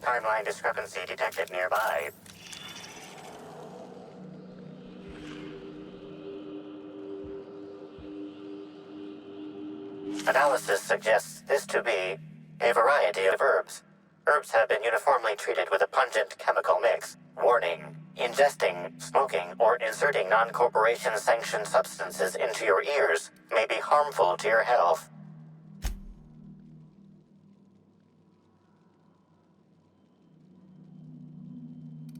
Timeline discrepancy detected nearby. Analysis suggests this to be a variety of herbs. Herbs have been uniformly treated with a pungent chemical mix. Warning: ingesting, smoking, or inserting non-corporation sanctioned substances into your ears may be harmful to your health.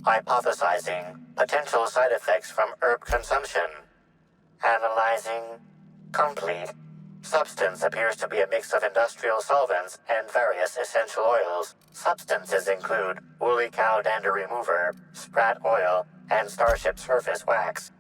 Hypothesizing potential side effects from herb consumption. Analyzing. Complete. Substance appears to be a mix of industrial solvents and various essential oils. Substances include woolly cow dander remover, sprat oil, and starship surface wax.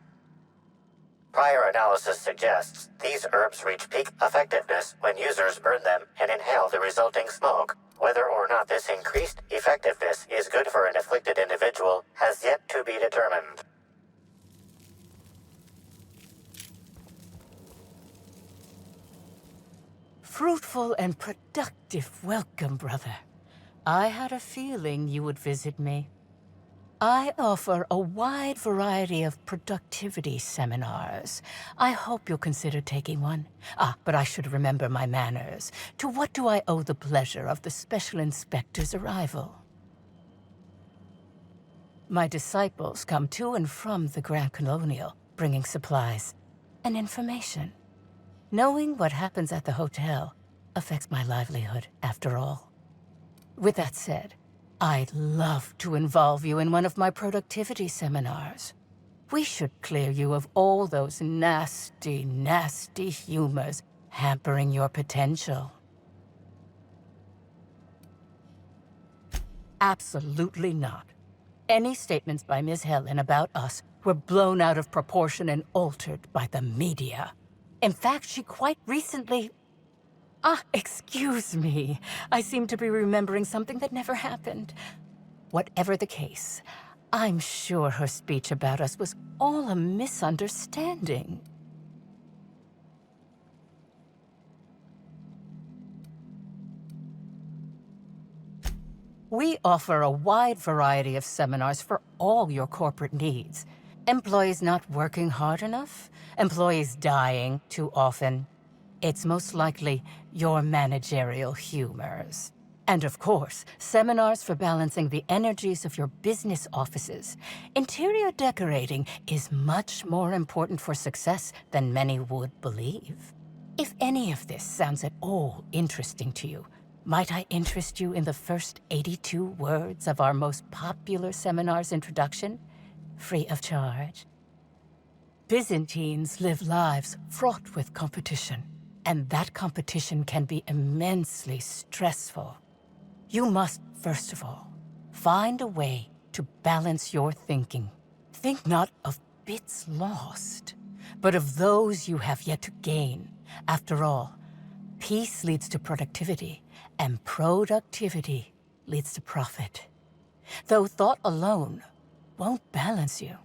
Prior analysis suggests these herbs reach peak effectiveness when users burn them and inhale the resulting smoke. Whether or not this increased effectiveness is good for an afflicted individual has yet to be determined. Fruitful and productive welcome, brother. I had a feeling you would visit me. I offer a wide variety of productivity seminars. I hope you'll consider taking one. But I should remember my manners. To what do I owe the pleasure of the Special Inspector's arrival? My disciples come to and from the Grand Colonial, bringing supplies and information. Knowing what happens at the hotel affects my livelihood, after all. With that said, I'd love to involve you in one of my productivity seminars. We should clear you of all those nasty, nasty humors hampering your potential. Absolutely not. Any statements by Ms. Helen about us were blown out of proportion and altered by the media. In fact, she quite recently... excuse me. I seem to be remembering something that never happened. Whatever the case, I'm sure her speech about us was all a misunderstanding. We offer a wide variety of seminars for all your corporate needs. Employees not working hard enough? Employees dying too often? It's most likely your managerial humors. And of course, seminars for balancing the energies of your business offices. Interior decorating is much more important for success than many would believe. If any of this sounds at all interesting to you, might I interest you in the first 82 words of our most popular seminar's introduction? Free of charge. Byzantines live lives fraught with competition, and that competition can be immensely stressful. You must, first of all, find a way to balance your thinking. Think not of bits lost, but of those you have yet to gain. After all, peace leads to productivity, and productivity leads to profit. Though thought alone won't balance you.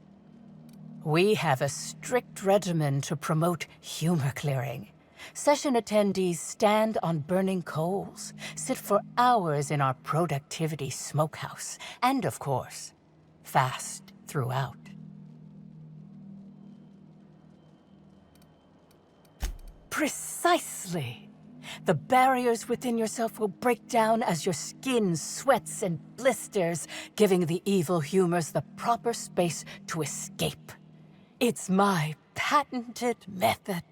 We have a strict regimen to promote humor clearing. Session attendees stand on burning coals, sit for hours in our productivity smokehouse, and of course, fast throughout. Precisely! The barriers within yourself will break down as your skin sweats and blisters, giving the evil humors the proper space to escape. It's my patented method.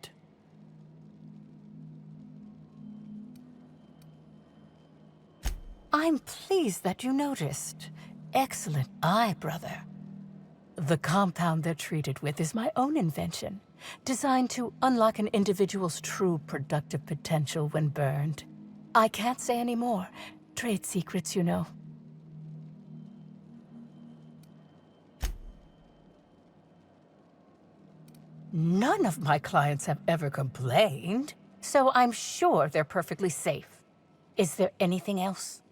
I'm pleased that you noticed. Excellent eye, brother. The compound they're treated with is my own invention, designed to unlock an individual's true productive potential when burned. I can't say any more. Trade secrets, you know. None of my clients have ever complained, so I'm sure they're perfectly safe. Is there anything else?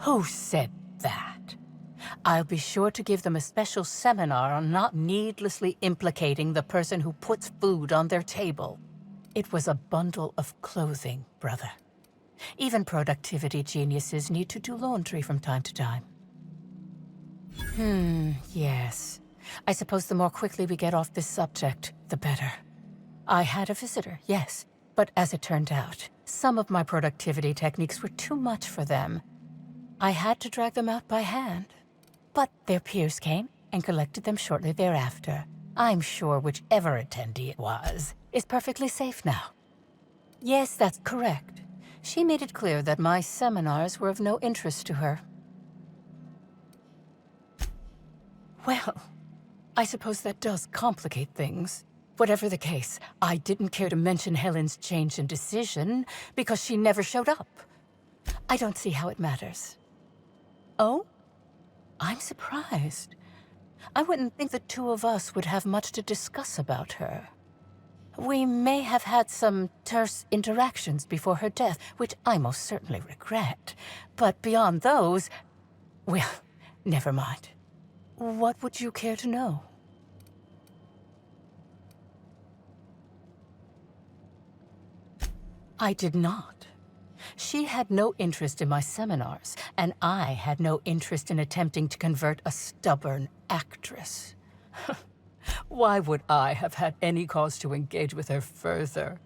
Who said that? I'll be sure to give them a special seminar on not needlessly implicating the person who puts food on their table. It was a bundle of clothing, brother. Even productivity geniuses need to do laundry from time to time. Yes. I suppose the more quickly we get off this subject, the better. I had a visitor, yes. But as it turned out, some of my productivity techniques were too much for them. I had to drag them out by hand. But their peers came and collected them shortly thereafter. I'm sure whichever attendee it was is perfectly safe now. Yes, that's correct. She made it clear that my seminars were of no interest to her. Well, I suppose that does complicate things. Whatever the case, I didn't care to mention Helen's change in decision because she never showed up. I don't see how it matters. Oh? I'm surprised. I wouldn't think the two of us would have much to discuss about her. We may have had some terse interactions before her death, which I most certainly regret. But beyond those, well, never mind. What would you care to know? I did not. She had no interest in my seminars, and I had no interest in attempting to convert a stubborn actress. Why would I have had any cause to engage with her further?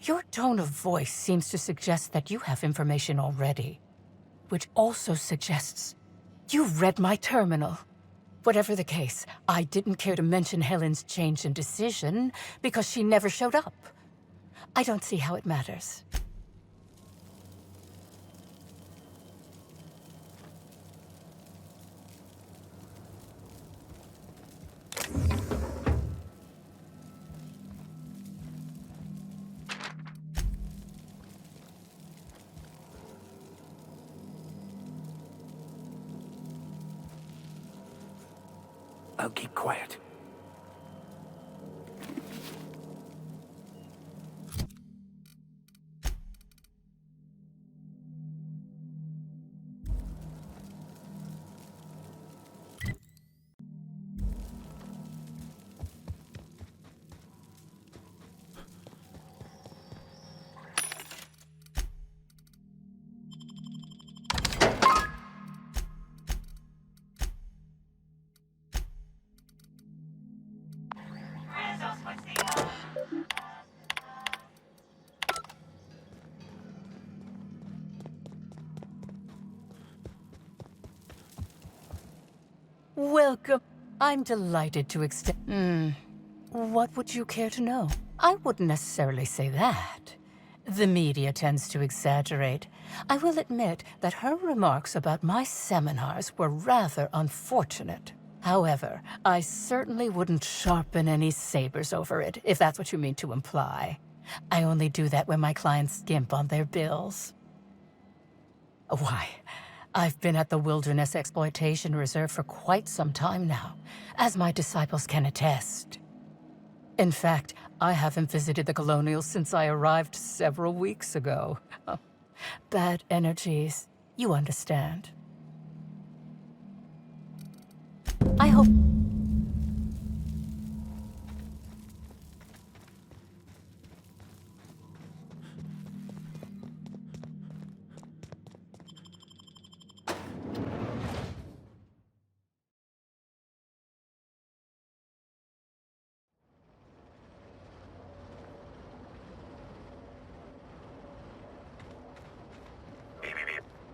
Your tone of voice seems to suggest that you have information already, which also suggests you've read my terminal. Whatever the case, I didn't care to mention Helen's change in decision because she never showed up. I don't see how it matters. I'll keep quiet. Welcome. I'm delighted to extend... What would you care to know? I wouldn't necessarily say that. The media tends to exaggerate. I will admit that her remarks about my seminars were rather unfortunate. However, I certainly wouldn't sharpen any sabers over it, if that's what you mean to imply. I only do that when my clients skimp on their bills. Why, I've been at the Wilderness Exploitation Reserve for quite some time now, as my disciples can attest. In fact, I haven't visited the Colonials since I arrived several weeks ago. Bad energies, you understand. I hope...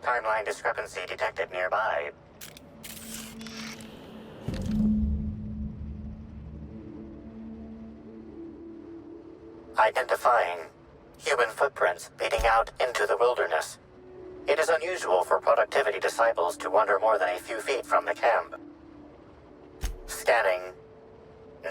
Timeline discrepancy detected nearby. Identifying human footprints leading out into the wilderness. It is unusual for productivity disciples to wander more than a few feet from the camp. Scanning.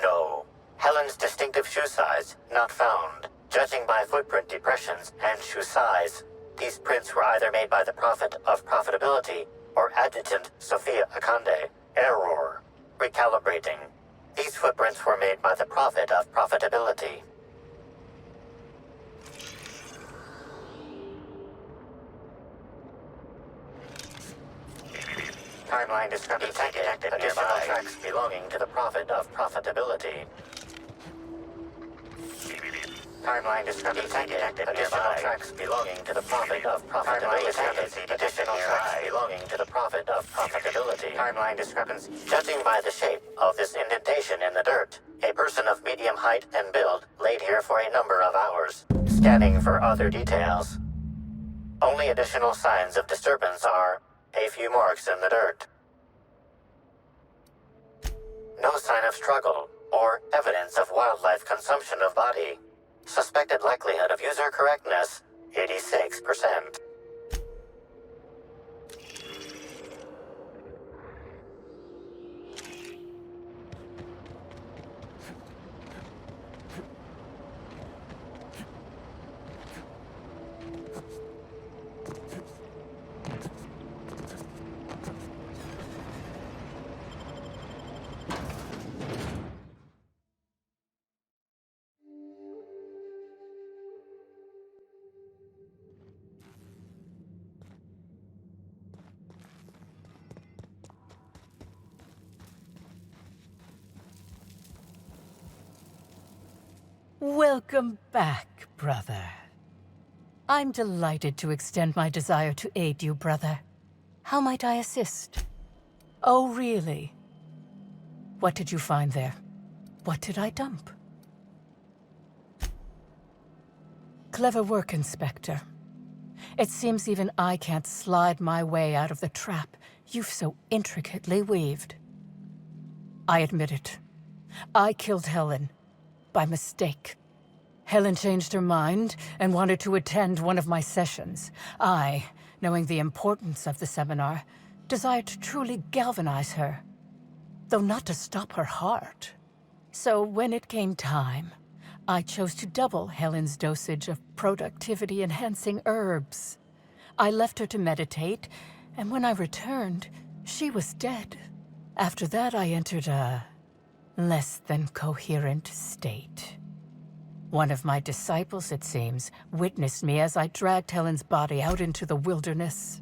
No. Helen's distinctive shoe size not found. Judging by footprint depressions and shoe size, these prints were either made by the Prophet of Profitability or Adjutant Sophia Akande. Error. Recalibrating. These footprints were made by the Prophet of Profitability. Timeline discrepancy detected. Additional tracks belonging to the Prophet of Profitability. Timeline discrepancy detected. Additional tracks belonging to the Prophet of Profitability. Additional tracks belonging to the Prophet of Profitability. Timeline discrepancy. Judging by the shape of this indentation in the dirt, a person of medium height and build laid here for a number of hours. Scanning for other details. Only additional signs of disturbance are a few marks in the dirt. No sign of struggle or evidence of wildlife consumption of body. Suspected likelihood of user correctness, 86%. Welcome back, brother. I'm delighted to extend my desire to aid you, brother. How might I assist? Oh, really? What did you find there? What did I dump? Clever work, Inspector. It seems even I can't slide my way out of the trap you've so intricately weaved. I admit it. I killed Helen. By mistake. Helen changed her mind and wanted to attend one of my sessions. I, knowing the importance of the seminar, desired to truly galvanize her, though not to stop her heart. So when it came time, I chose to double Helen's dosage of productivity-enhancing herbs. I left her to meditate, and when I returned, she was dead. After that, I entered a less than coherent state. One of my disciples, it seems, witnessed me as I dragged Helen's body out into the wilderness.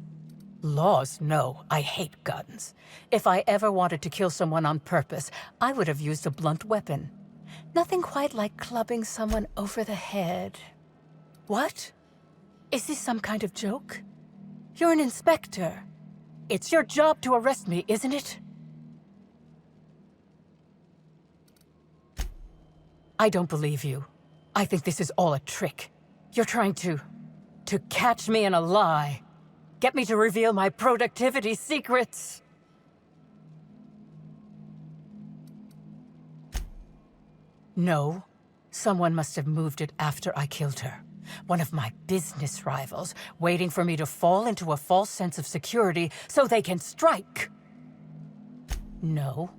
Laws, no, I hate guns. If I ever wanted to kill someone on purpose, I would have used a blunt weapon. Nothing quite like clubbing someone over the head. What? Is this some kind of joke? You're an inspector. It's your job to arrest me, isn't it? I don't believe you. I think this is all a trick. You're trying to catch me in a lie. Get me to reveal my productivity secrets. No. Someone must have moved it after I killed her. One of my business rivals, waiting for me to fall into a false sense of security so they can strike. No.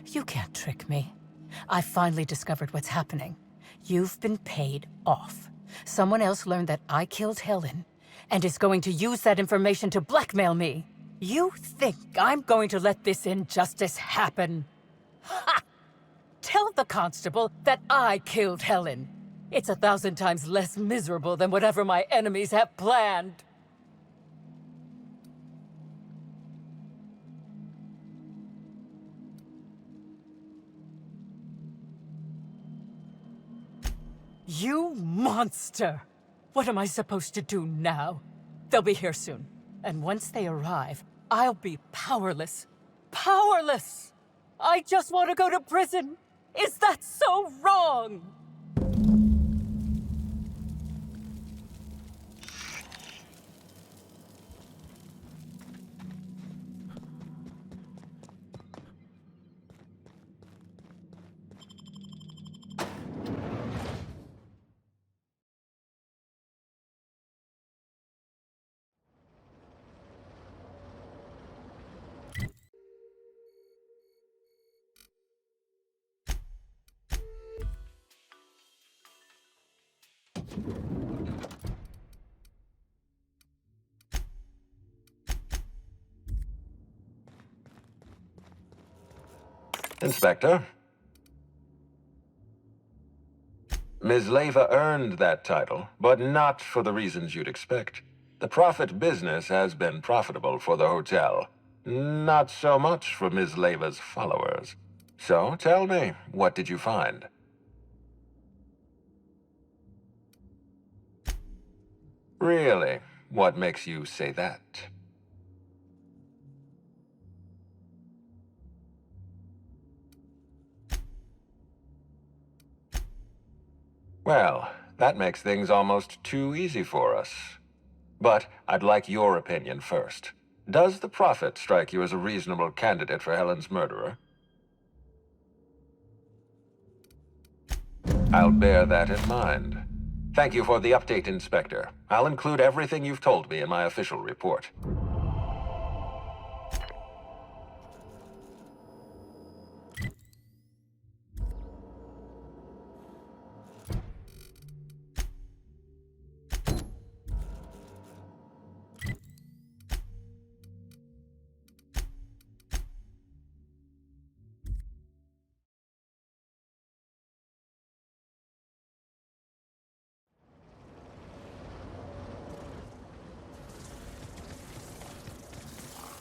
You can't trick me. I finally discovered what's happening. You've been paid off. Someone else learned that I killed Helen, and is going to use that information to blackmail me. You think I'm going to let this injustice happen? Ha! Tell the constable that I killed Helen. It's 1,000 times less miserable than whatever my enemies have planned. You monster! What am I supposed to do now? They'll be here soon. And once they arrive, I'll be powerless. Powerless! I just want to go to prison! Is that so wrong? Inspector. Ms. Leyva earned that title, but not for the reasons you'd expect. The Prophet business has been profitable for the hotel. Not so much for Ms. Leiva's followers. So, tell me, what did you find? Really? What makes you say that? Well, that makes things almost too easy for us. But I'd like your opinion first. Does the Prophet strike you as a reasonable candidate for Helen's murderer? I'll bear that in mind. Thank you for the update, Inspector. I'll include everything you've told me in my official report.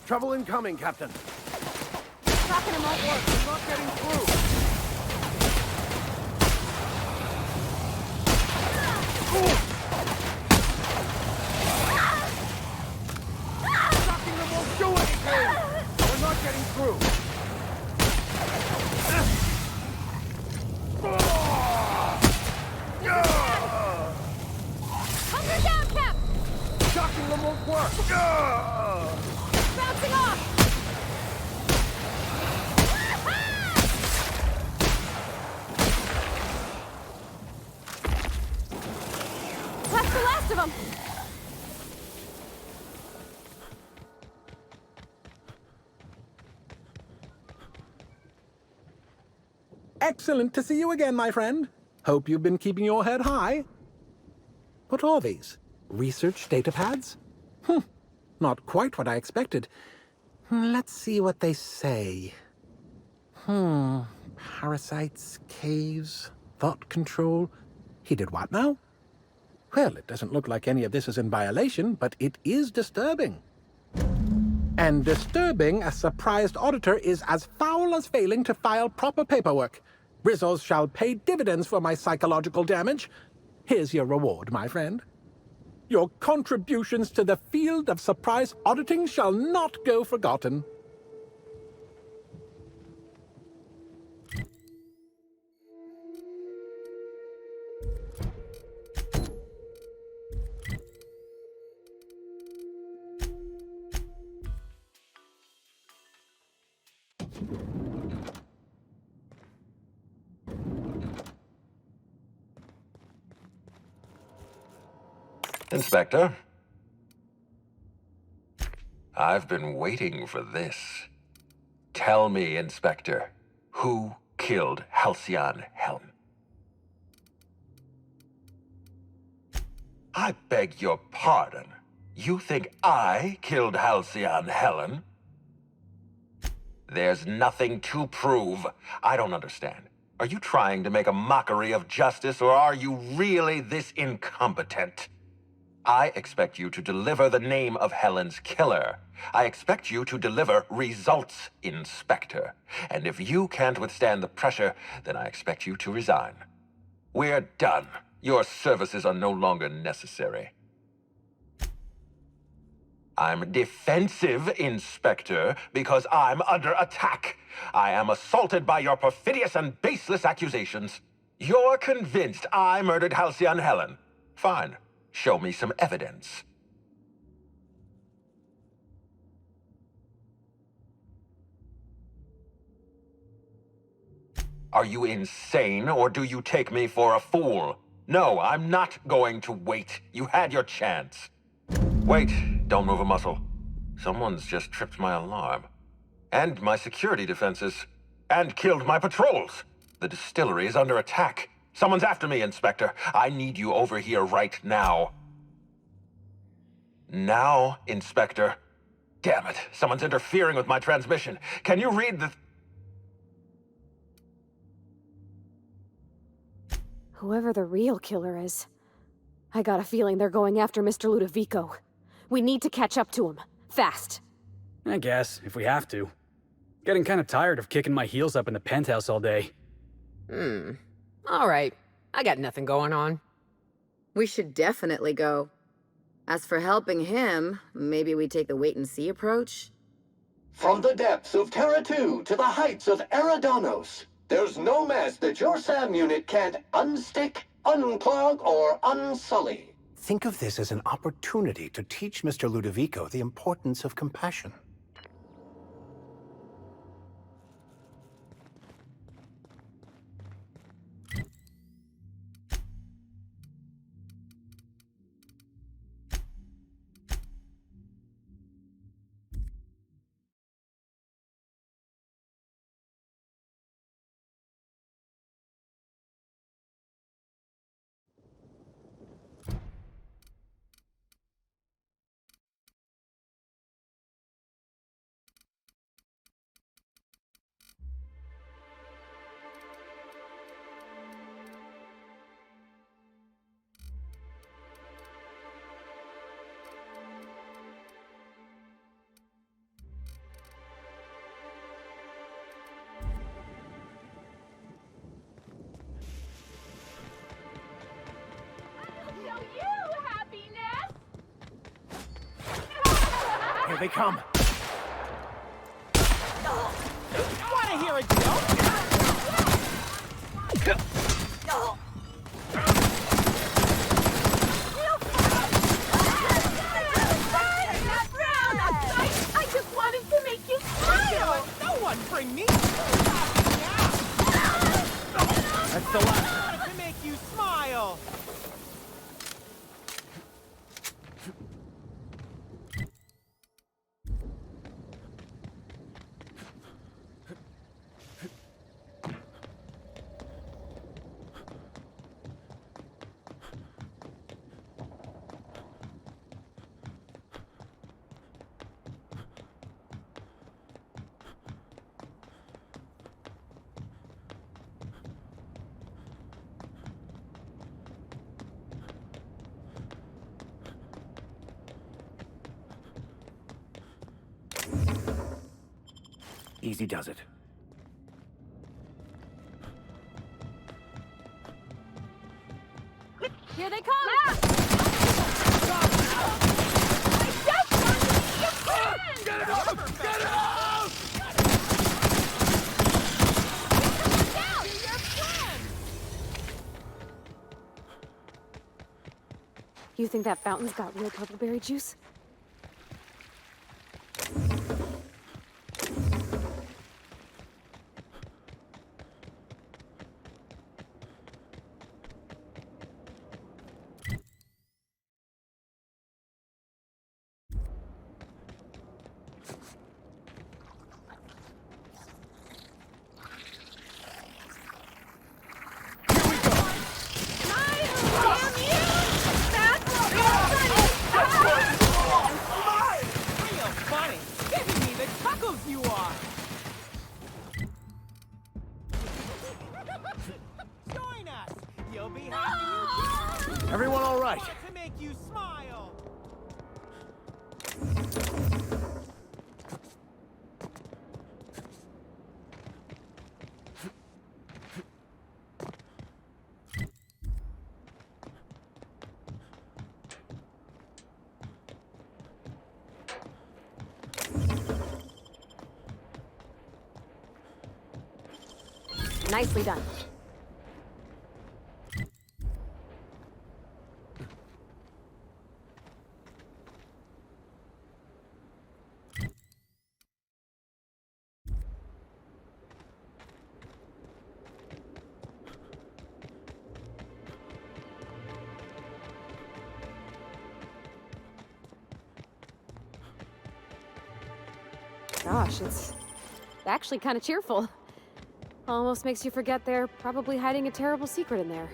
Trouble incoming, Captain. Tracking him won't work. We're not getting through. Tracking them won't do anything. We're not getting through. Hunker down, Cap! Tracking them won't work. Bouncing off! That's the last of them! Excellent to see you again, my friend. Hope you've been keeping your head high. What are these? Research data pads? Not quite what I expected. Let's see what they say. Parasites, caves, thought control. He did what now? Well, it doesn't look like any of this is in violation, but it is disturbing. And disturbing a surprised auditor is as foul as failing to file proper paperwork. Rizzos shall pay dividends for my psychological damage. Here's your reward, my friend. Your contributions to the field of surprise auditing shall not go forgotten. Inspector? I've been waiting for this. Tell me, Inspector, who killed Halcyon Helen? I beg your pardon. You think I killed Halcyon Helen? There's nothing to prove. I don't understand. Are you trying to make a mockery of justice, or are you really this incompetent? I expect you to deliver the name of Helen's killer. I expect you to deliver results, Inspector. And if you can't withstand the pressure, then I expect you to resign. We're done. Your services are no longer necessary. I'm defensive, Inspector, because I'm under attack. I am assaulted by your perfidious and baseless accusations. You're convinced I murdered Halcyon Helen. Fine. Show me some evidence. Are you insane, or do you take me for a fool? No, I'm not going to wait. You had your chance. Wait, don't move a muscle. Someone's just tripped my alarm. And my security defenses. And killed my patrols. The distillery is under attack. Someone's after me, Inspector. I need you over here right now. Now, Inspector. Damn it, someone's interfering with my transmission. Can you read the... Whoever the real killer is, I got a feeling they're going after Mr. Ludovico. We need to catch up to him. Fast. I guess, if we have to. Getting kind of tired of kicking my heels up in the penthouse all day. All right. I got nothing going on. We should definitely go. As for helping him, maybe we take the wait-and-see approach? From the depths of Terra 2 to the heights of Eridanos, there's no mess that your SAM unit can't unstick, unclog, or unsully. Think of this as an opportunity to teach Mr. Ludovico the importance of compassion. Here they come. Wanna hear a joke? I just wanted to make you smile! No one bring me! That's the last. I wanted to make you smile! Easy does it. Here they come! I just wanted to be your friend! Get it out! Get it out! Down! Be your friend! You think that fountain's got real purpleberry juice? Everyone all right? To make you smile. Nicely done. Gosh, it's actually kind of cheerful. Almost makes you forget they're probably hiding a terrible secret in there.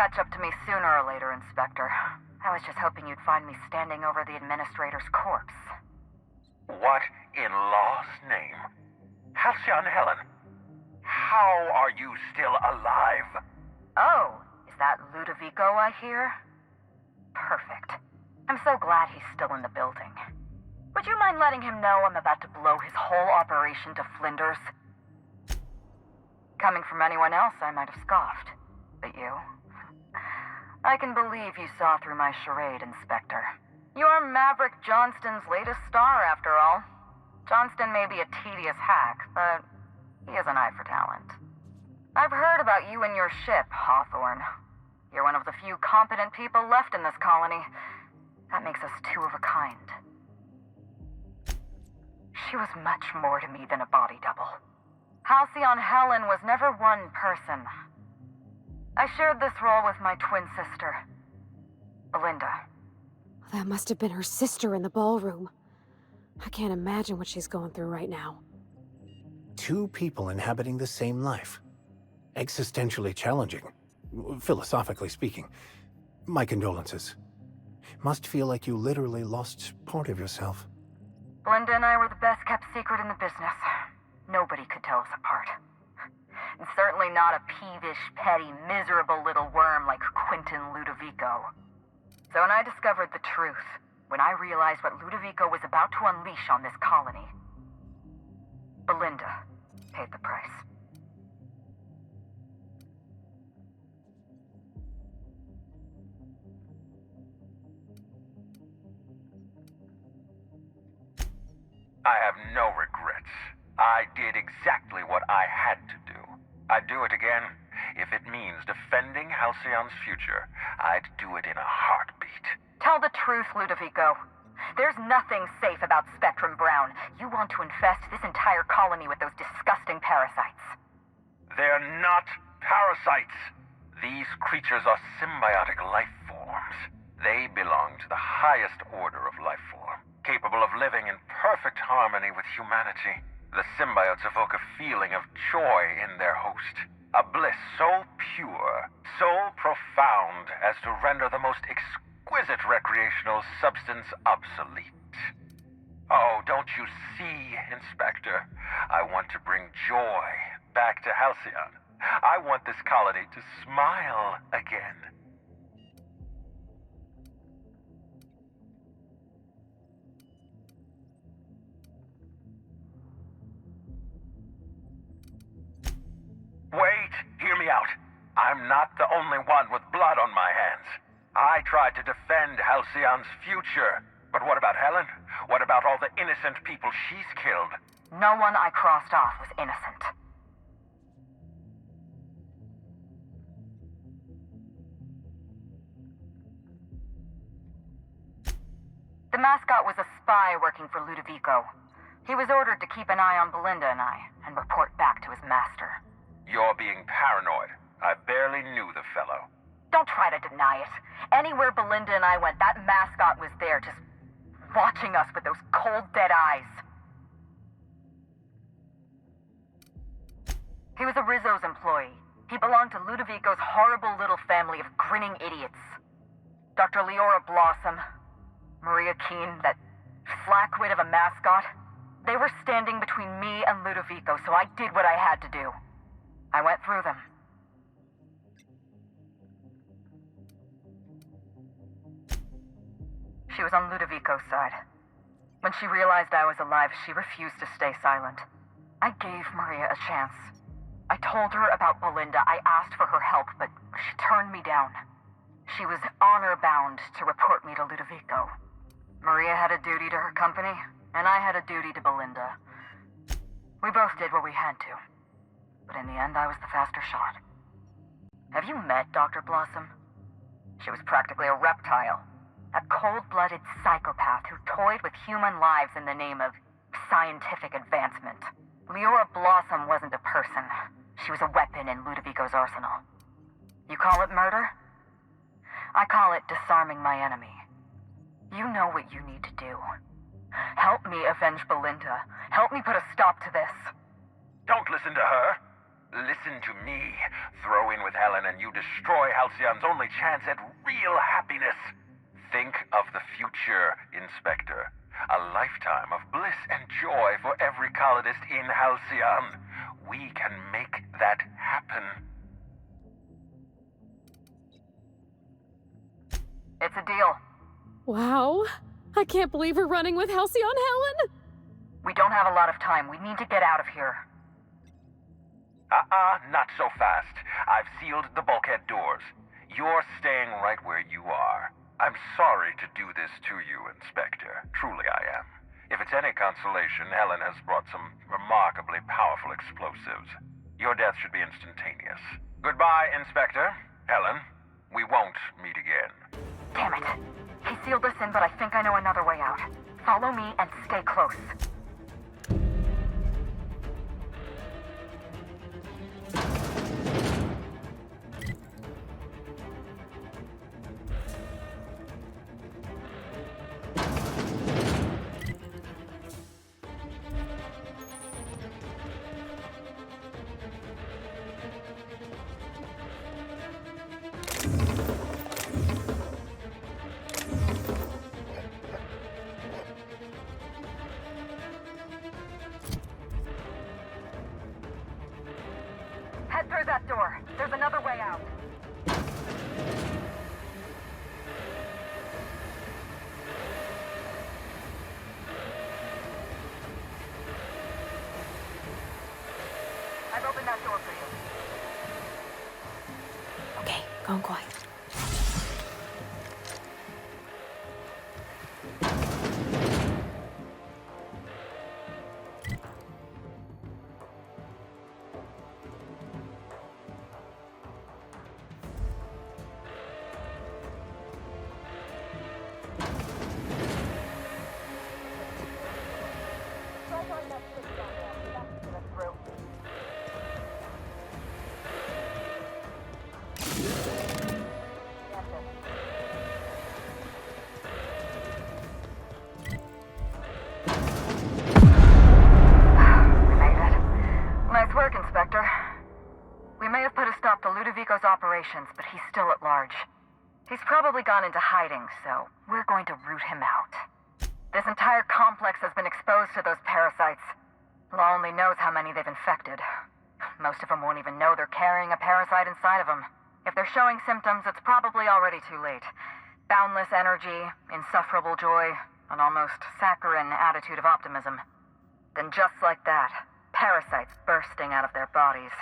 catch up to me sooner or later, Inspector. I was just hoping you'd find me standing over the administrator's corpse. What in law's name? Halcyon Helen, how are you still alive? Oh, is that Ludovico I hear? Perfect. I'm so glad he's still in the building. Would you mind letting him know I'm about to blow his whole operation to flinders? Coming from anyone else, I might have scoffed. But you? I can believe you saw through my charade, Inspector. You're Maverick Johnston's latest star, after all. Johnston may be a tedious hack, but he has an eye for talent. I've heard about you and your ship, Hawthorne. You're one of the few competent people left in this colony. That makes us two of a kind. She was much more to me than a body double. Halcyon Helen was never one person. I shared this role with my twin sister, Belinda. That must have been her sister in the ballroom. I can't imagine what she's going through right now. Two people inhabiting the same life. Existentially challenging, philosophically speaking. My condolences. Must feel like you literally lost part of yourself. Belinda and I were the best kept secret in the business. Nobody could tell us apart. And certainly not a peevish, petty, miserable little worm like Quentin Ludovico. So when I discovered the truth, when I realized what Ludovico was about to unleash on this colony, Belinda paid the price. I have no regrets. I did exactly what I had to do. I'd do it again. If it means defending Halcyon's future, I'd do it in a heartbeat. Tell the truth, Ludovico. There's nothing safe about Spectrum Brown. You want to infest this entire colony with those disgusting parasites. They're not parasites. These creatures are symbiotic life forms. They belong to the highest order of life form, capable of living in perfect harmony with humanity. The symbiotes evoke a feeling of joy in their host. A bliss so pure, so profound as to render the most exquisite recreational substance obsolete. Oh, don't you see, Inspector? I want to bring joy back to Halcyon. I want this colony to smile again. Wait, hear me out. I'm not the only one with blood on my hands. I tried to defend Halcyon's future. But what about Helen? What about all the innocent people she's killed? No one I crossed off was innocent. The mascot was a spy working for Ludovico. He was ordered to keep an eye on Belinda and I, and report back to his master. You're being paranoid. I barely knew the fellow. Don't try to deny it. Anywhere Belinda and I went, that mascot was there, just watching us with those cold, dead eyes. He was a Rizzo's employee. He belonged to Ludovico's horrible little family of grinning idiots. Dr. Leora Blossom, Maria Keene, that flackwit of a mascot. They were standing between me and Ludovico, so I did what I had to do. I went through them. She was on Ludovico's side. When she realized I was alive, she refused to stay silent. I gave Maria a chance. I told her about Belinda. I asked for her help, but she turned me down. She was honor-bound to report me to Ludovico. Maria had a duty to her company, and I had a duty to Belinda. We both did what we had to. But in the end, I was the faster shot. Have you met Dr. Blossom? She was practically a reptile. A cold-blooded psychopath who toyed with human lives in the name of scientific advancement. Leora Blossom wasn't a person. She was a weapon in Ludovico's arsenal. You call it murder? I call it disarming my enemy. You know what you need to do. Help me avenge Belinda. Help me put a stop to this. Don't listen to her. Listen to me. Throw in with Helen and you destroy Halcyon's only chance at real happiness. Think of the future, Inspector. A lifetime of bliss and joy for every colonist in Halcyon. We can make that happen. It's a deal. Wow. I can't believe we're running with Halcyon Helen! We don't have a lot of time. We need to get out of here. Not so fast. I've sealed the bulkhead doors. You're staying right where you are. I'm sorry to do this to you, Inspector. Truly I am. If it's any consolation, Helen has brought some remarkably powerful explosives. Your death should be instantaneous. Goodbye, Inspector. Helen, we won't meet again. Damn it. He sealed us in, but I think I know another way out. Follow me and stay close. Head through that door. There's another way out. I've opened that door for you. Okay, going quiet. But he's still at large. He's probably gone into hiding, so we're going to root him out. This entire complex has been exposed to those parasites. Law only knows how many they've infected. Most of them won't even know they're carrying a parasite inside of them. If they're showing symptoms, it's probably already too late. Boundless energy, insufferable joy, an almost saccharine attitude of optimism. Then just like that, parasites bursting out of their bodies.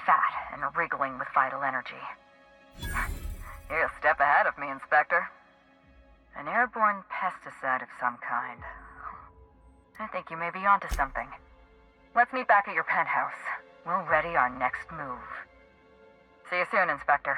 Fat and wriggling with vital energy. You're a step ahead of me, Inspector. An airborne pesticide of some kind. I think you may be onto something. Let's meet back at your penthouse. We'll ready our next move. See you soon, Inspector.